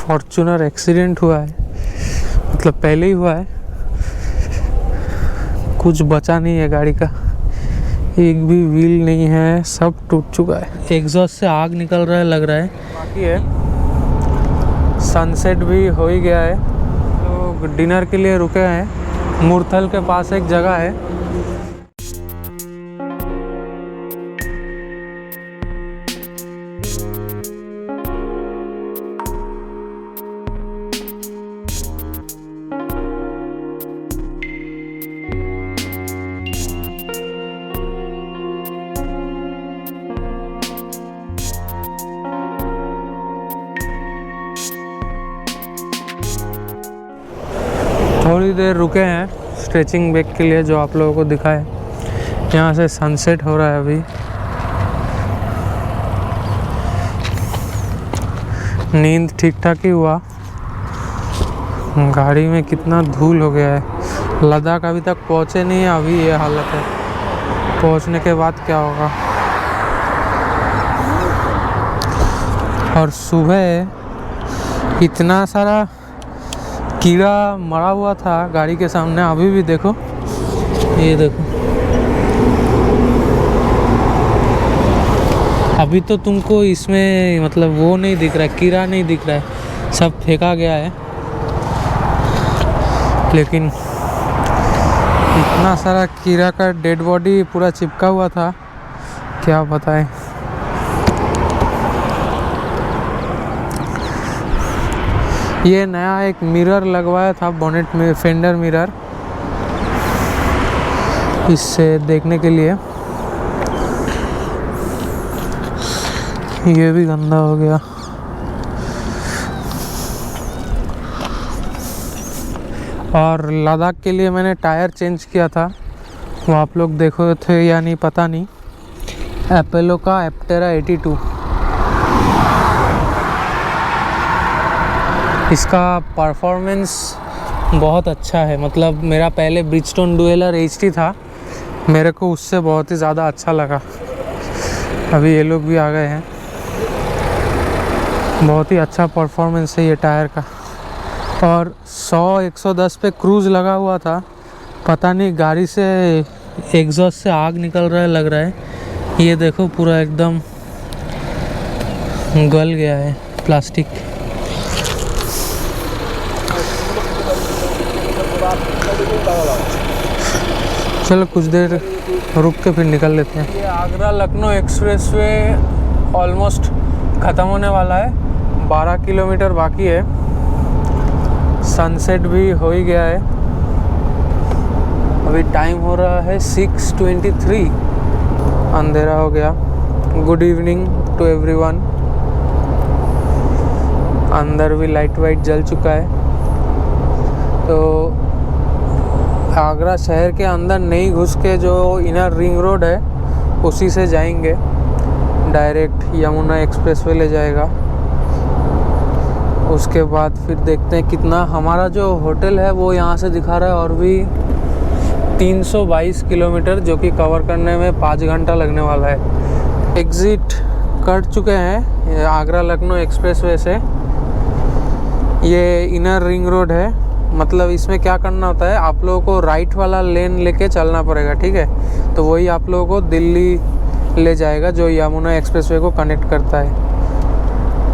Fortuner accident हुआ है, मतलब पहले ही हुआ है, कुछ बचा नहीं है गाड़ी का, एक भी व्हील नहीं है, सब टूट चुका है। एग्जॉस्ट से आग निकल रहा है लग रहा है। बाकी है सनसेट भी हो ही गया है, तो डिनर के लिए रुके हैं। मुरथल के पास एक जगह है, थोड़ी देर रुके हैं स्ट्रेचिंग ब्रेक के लिए, जो आप लोगों को दिखाए। यहाँ से सनसेट हो रहा है अभी। नींद ठीक ठाक ही हुआ। गाड़ी में कितना धूल हो गया है। लद्दाख अभी तक पहुँचे नहीं है, अभी ये हालत है। पहुँचने के बाद क्या होगा। और सुबह इतना सारा कीड़ा मरा हुआ था गाड़ी के सामने, अभी भी देखो, ये देखो। अभी तो तुमको इसमें मतलब वो नहीं दिख रहा है, कीड़ा नहीं दिख रहा है, सब फेंका गया है। लेकिन इतना सारा कीड़ा का डेड बॉडी पूरा चिपका हुआ था, क्या बताएं। ये नया एक मिरर लगवाया था बोनेट में, फेंडर मिरर, इससे देखने के लिए। ये भी गंदा हो गया। और लद्दाख के लिए मैंने टायर चेंज किया था, वो आप लोग देखो थे या नहीं पता नहीं। एपोलो का एप्टेरा 82, इसका परफॉर्मेंस बहुत अच्छा है। मतलब मेरा पहले ब्रिजस्टोन डुएलर HT था, मेरे को उससे बहुत ही ज़्यादा अच्छा लगा। अभी ये लोग भी आ गए हैं। बहुत ही अच्छा परफॉर्मेंस है ये टायर का। और 100-110 पे क्रूज़ लगा हुआ था, पता नहीं गाड़ी से एग्जॉस्ट से आग निकल रहा है लग रहा है। ये देखो पूरा एकदम गल गया है प्लास्टिक। चलो कुछ देर रुक के फिर निकल लेते हैं। ये आगरा लखनऊ एक्सप्रेसवे ऑलमोस्ट ख़त्म होने वाला है, 12 किलोमीटर बाकी है। सनसेट भी हो ही गया है। अभी टाइम हो रहा है 6:23, अंधेरा हो गया। Good evening to everyone. अंदर भी लाइट वाइट जल चुका है। तो आगरा शहर के अंदर नहीं घुस के जो इनर रिंग रोड है उसी से जाएंगे, डायरेक्ट यमुना एक्सप्रेसवे ले जाएगा। उसके बाद फिर देखते हैं कितना। हमारा जो होटल है वो यहाँ से दिखा रहा है और भी 322 किलोमीटर, जो कि कवर करने में 5 घंटा लगने वाला है। एग्ज़िट कर चुके हैं आगरा लखनऊ एक्सप्रेसवे से। ये इनर रिंग रोड है, मतलब इसमें क्या करना होता है, आप लोगों को राइट वाला लेन लेके चलना पड़ेगा, ठीक है। तो वही आप लोगों को दिल्ली ले जाएगा, जो यमुना एक्सप्रेसवे को कनेक्ट करता है।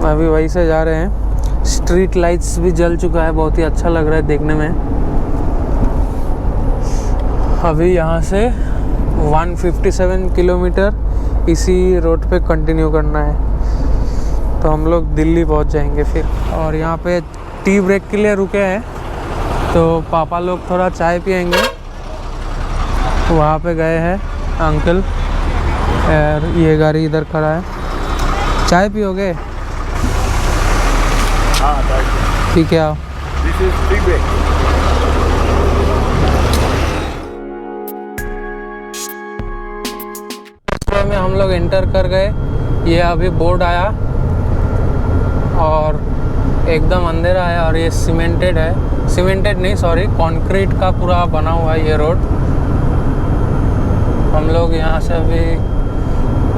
अभी वहीं से जा रहे हैं। स्ट्रीट लाइट्स भी जल चुका है, बहुत ही अच्छा लग रहा है देखने में। अभी यहाँ से 157 किलोमीटर इसी रोड पे कंटिन्यू करना है, तो हम लोग दिल्ली पहुँच जाएंगे फिर। और यहाँ पे टी ब्रेक के लिए रुके हैं, तो पापा लोग थोड़ा चाय पियेंगे। वहाँ पे गए हैं अंकल, और ये गाड़ी इधर खड़ा है। चाय पियोगे? हाँ, ठीक है आओ। This is tea break. में हम लोग एंटर कर गए। ये अभी बोर्ड आया और एकदम अंधेरा है, और ये सीमेंटेड है, सीमेंटेड नहीं सॉरी कंक्रीट का पूरा बना हुआ है ये रोड। हम लोग यहाँ से अभी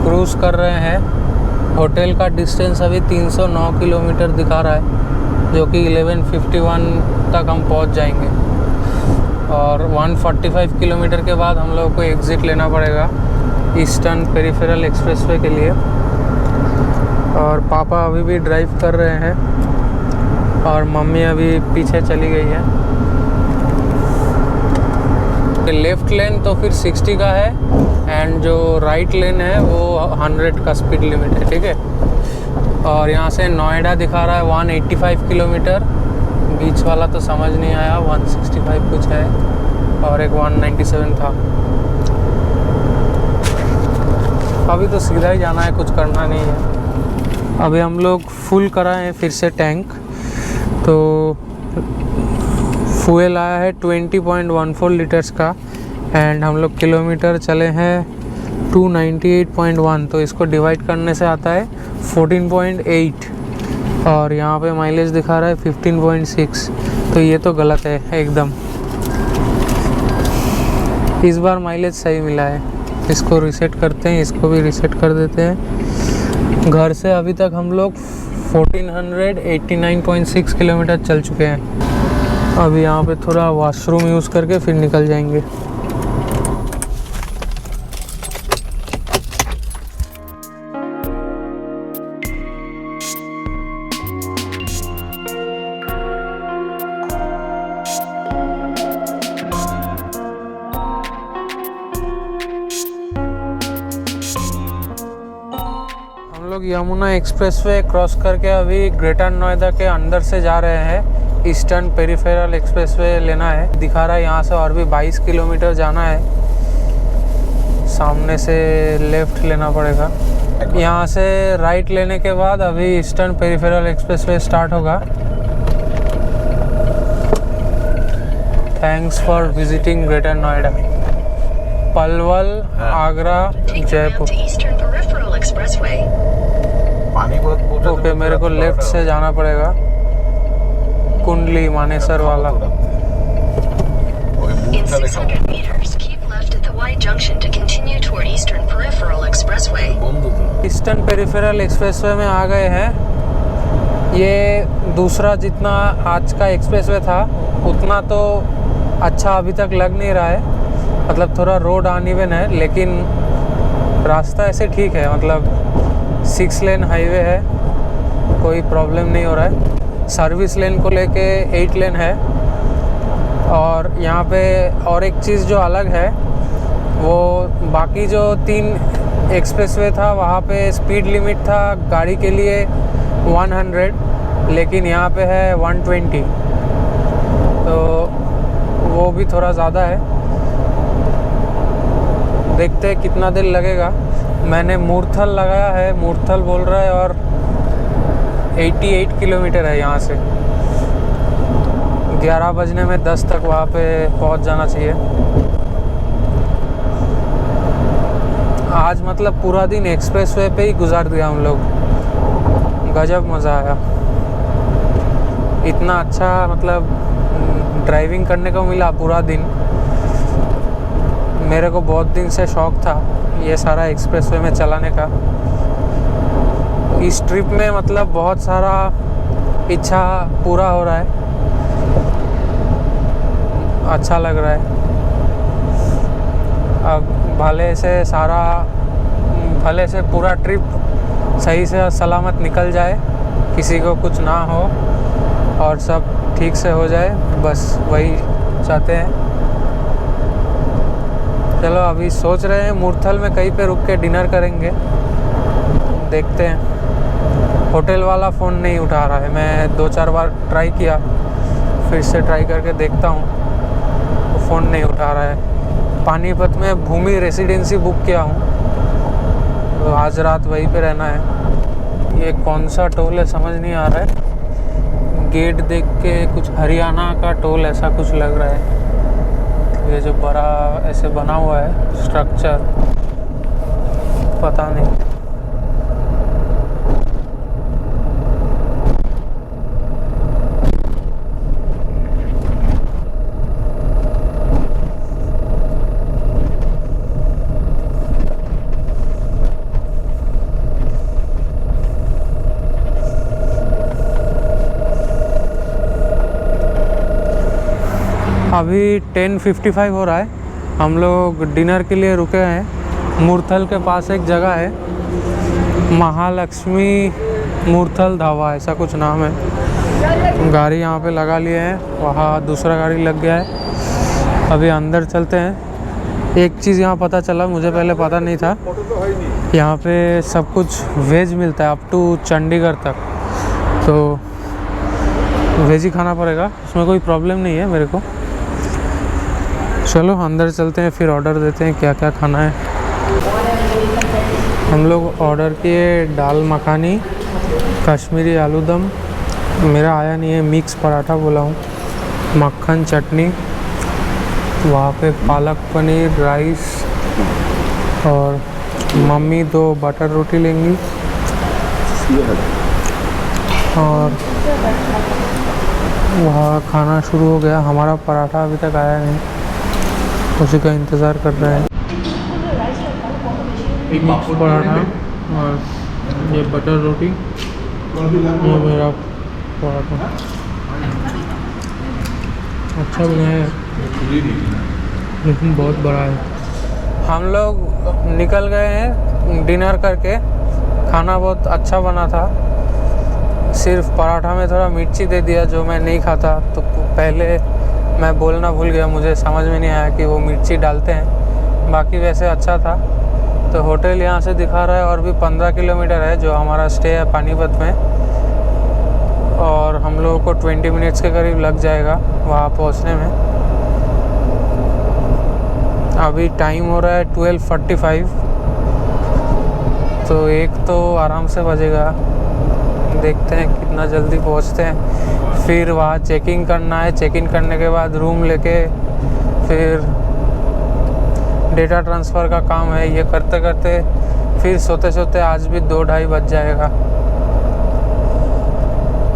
क्रूज़ कर रहे हैं। होटल का डिस्टेंस अभी 309 किलोमीटर दिखा रहा है, जो कि 11:51 तक हम पहुंच जाएंगे। और 145 किलोमीटर के बाद हम लोग को एग्ज़िट लेना पड़ेगा ईस्टर्न पेरिफेरल एक्सप्रेसवे के लिए। और पापा अभी भी ड्राइव कर रहे हैं और मम्मी अभी पीछे चली गई है। लेफ़्ट लेन तो फिर 60 का है एंड जो राइट लेन है वो 100 का स्पीड लिमिट है, ठीक है। और यहाँ से नोएडा दिखा रहा है 185 किलोमीटर, बीच वाला तो समझ नहीं आया, 165 कुछ है और एक 197 था। अभी तो सीधा ही जाना है, कुछ करना नहीं है। अभी हम लोग फुल कराए हैं फिर से टैंक, तो फ्यूल आया है 20.14 लीटर्स का एंड हम लोग किलोमीटर चले हैं 298.1, तो इसको डिवाइड करने से आता है 14.8 और यहाँ पे माइलेज दिखा रहा है 15.6, तो ये तो गलत है एकदम। इस बार माइलेज सही मिला है। इसको रीसेट करते हैं, इसको भी रीसेट कर देते हैं। घर से अभी तक हम लोग 1489.6 किलोमीटर चल चुके हैं। अभी यहाँ पे थोड़ा वॉशरूम यूज़ करके फिर निकल जाएंगे। हम लोग यमुना एक्सप्रेसवे क्रॉस करके अभी ग्रेटर नोएडा के अंदर से जा रहे हैं। ईस्टर्न पेरिफेरल एक्सप्रेसवे लेना है, दिखा रहा है यहाँ से और भी 22 किलोमीटर जाना है। सामने से लेफ़्ट लेना पड़ेगा, यहाँ से राइट लेने के बाद अभी ईस्टर्न पेरिफेरल एक्सप्रेसवे स्टार्ट होगा। Thanks for visiting greater Noida. Palwal, Agra, Jaipur. Okay, मेरे को लेफ्ट से जाना पड़ेगा, कुंडली मानेसर वाला। ईस्टर्न पेरिफेरल एक्सप्रेसवे में आ गए हैं। ये दूसरा जितना आज का एक्सप्रेसवे था उतना तो अच्छा अभी तक लग नहीं रहा है, मतलब थोड़ा रोड अनइवन है, लेकिन रास्ता ऐसे ठीक है, मतलब 6 लेन हाईवे है, कोई प्रॉब्लम नहीं हो रहा है। सर्विस लेन को लेके 8 लेन है। और यहाँ पे और एक चीज़ जो अलग है, वो बाकी जो 3 एक्सप्रेसवे था वहाँ पे स्पीड लिमिट था गाड़ी के लिए 100, लेकिन यहाँ पे है 120, तो वो भी थोड़ा ज़्यादा है। देखते हैं कितना देर लगेगा। मैंने मूर्थल लगाया है, मूर्थल बोल रहा है, और 88 किलोमीटर है यहाँ से। 11 बजने में 10 तक वहाँ पे पहुँच जाना चाहिए। आज मतलब पूरा दिन एक्सप्रेसवे पे ही गुजार दिया हम लोग, गजब मज़ा आया। इतना अच्छा मतलब ड्राइविंग करने को मिला पूरा दिन। मेरे को बहुत दिन से शौक़ था ये सारा एक्सप्रेसवे में चलाने का। इस ट्रिप में मतलब बहुत सारा इच्छा पूरा हो रहा है, अच्छा लग रहा है। अब भले से पूरा ट्रिप सही से सलामत निकल जाए, किसी को कुछ ना हो और सब ठीक से हो जाए, बस वही चाहते हैं। चलो अभी सोच रहे हैं मूर्थल में कहीं पे रुक के डिनर करेंगे, देखते हैं। होटल वाला फ़ोन नहीं उठा रहा है, मैं 2-4 बार ट्राई किया, फिर से ट्राई करके देखता हूँ, तो फ़ोन नहीं उठा रहा है। पानीपत में भूमि रेसिडेंसी बुक किया हूँ, तो आज रात वहीं पे रहना है। ये कौन सा टोल है समझ नहीं आ रहा है, गेट देख के कुछ हरियाणा का टोल ऐसा कुछ लग रहा है। ये जो बड़ा ऐसे बना हुआ है स्ट्रक्चर, पता नहीं। अभी 10:55 हो रहा है। हम लोग डिनर के लिए रुके हैं। मूर्थल के पास एक जगह है, महालक्ष्मी मूर्थल ढाबा ऐसा कुछ नाम है। गाड़ी यहाँ पे लगा लिए हैं, वहाँ दूसरा गाड़ी लग गया है। अभी अंदर चलते हैं। एक चीज़ यहाँ पता चला, मुझे पहले पता नहीं था, यहाँ पे सब कुछ वेज मिलता है अप टू चंडीगढ़ तक, तो वेज ही खाना पड़ेगा, उसमें कोई प्रॉब्लम नहीं है मेरे को। चलो अंदर चलते हैं, फिर ऑर्डर देते हैं क्या क्या खाना है। हम लोग ऑर्डर किए दाल मखानी, कश्मीरी आलू दम, मेरा आया नहीं है, मिक्स पराठा बोला हूँ, मक्खन चटनी, वहाँ पे पालक पनीर राइस, और मम्मी 2 बटर रोटी लेंगी, और वहाँ खाना शुरू हो गया। हमारा पराठा अभी तक आया नहीं, उसी का इंतज़ार कर रहे हैं। मिक्स पराठा और ये बटर रोटी, ये मेरा पराठा अच्छा बनाया है, लेकिन बहुत बड़ा है। हम लोग निकल गए हैं डिनर करके। खाना बहुत अच्छा बना था, सिर्फ पराठा में थोड़ा मिर्ची दे दिया जो मैं नहीं खाता, तो पहले मैं बोलना भूल गया, मुझे समझ में नहीं आया कि वो मिर्ची डालते हैं। बाकी वैसे अच्छा था। तो होटल यहाँ से दिखा रहा है और भी 15 किलोमीटर है जो हमारा स्टे है पानीपत में, और हम लोगों को 20 मिनट्स के करीब लग जाएगा वहाँ पहुँचने में। अभी टाइम हो रहा है 12:45, तो एक तो आराम से बजेगा। देखते हैं कितना जल्दी पहुँचते हैं। फिर वहाँ चेकिंग करना है, चेकिंग करने के बाद रूम लेके फिर डेटा ट्रांसफ़र का काम है। ये करते करते फिर सोते सोते आज भी 2-2:30 बज जाएगा।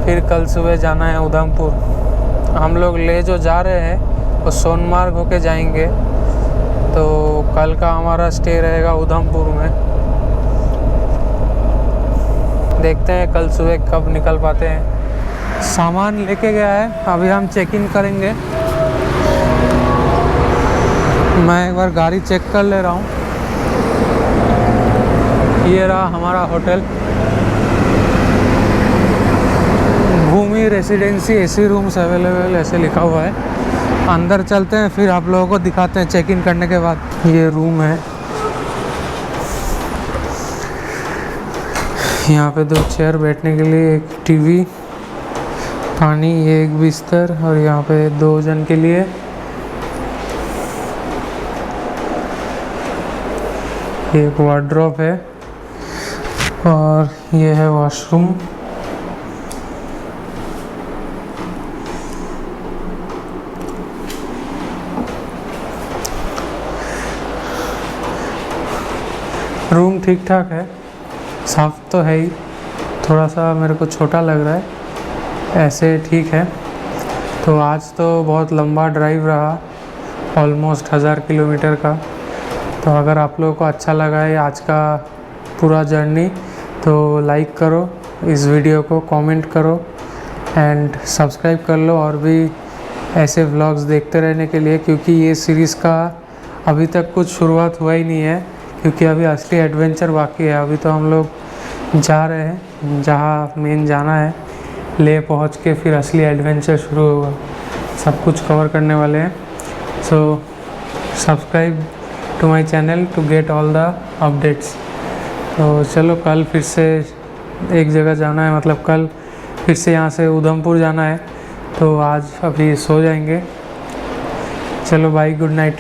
फिर कल सुबह जाना है उधमपुर। हम लोग ले जो जा रहे हैं वो सोनमार्ग होके जाएंगे, तो कल का हमारा स्टे रहेगा उधमपुर में। देखते हैं कल सुबह कब निकल पाते हैं। सामान लेके गया है, अभी हम चेक इन करेंगे। मैं एक बार गाड़ी चेक कर ले रहा हूँ। ये रहा हमारा होटल, भूमि रेसिडेंसी, एसी रूम्स अवेलेबल ऐसे लिखा हुआ है। अंदर चलते हैं, फिर आप लोगों को दिखाते हैं चेक इन करने के बाद। ये रूम है, यहाँ पे 2 चेयर बैठने के लिए, एक टीवी, पानी, एक बिस्तर, और यहाँ पे 2 जन के लिए एक वार्डरोब है, और ये है वॉशरूम। रूम ठीक ठाक है, साफ तो है ही, थोड़ा सा मेरे को छोटा लग रहा है, ऐसे ठीक है। तो आज तो बहुत लंबा ड्राइव रहा, ऑलमोस्ट 1000 किलोमीटर का। तो अगर आप लोगों को अच्छा लगा है आज का पूरा जर्नी, तो लाइक करो इस वीडियो को, कमेंट करो एंड सब्सक्राइब कर लो, और भी ऐसे व्लॉग्स देखते रहने के लिए, क्योंकि ये सीरीज़ का अभी तक कुछ शुरुआत हुआ ही नहीं है, क्योंकि अभी असली एडवेंचर बाकी है। अभी तो हम लोग जा रहे हैं जहाँ मेन जाना है, ले पहुँच के फिर असली एडवेंचर शुरू होगा। सब कुछ कवर करने वाले हैं। So subscribe to my channel to get all the updates. तो चलो कल फिर से एक जगह जाना है, मतलब कल फिर से यहाँ से उधमपुर जाना है, तो आज अभी सो जाएंगे। चलो बाय, गुड नाइट।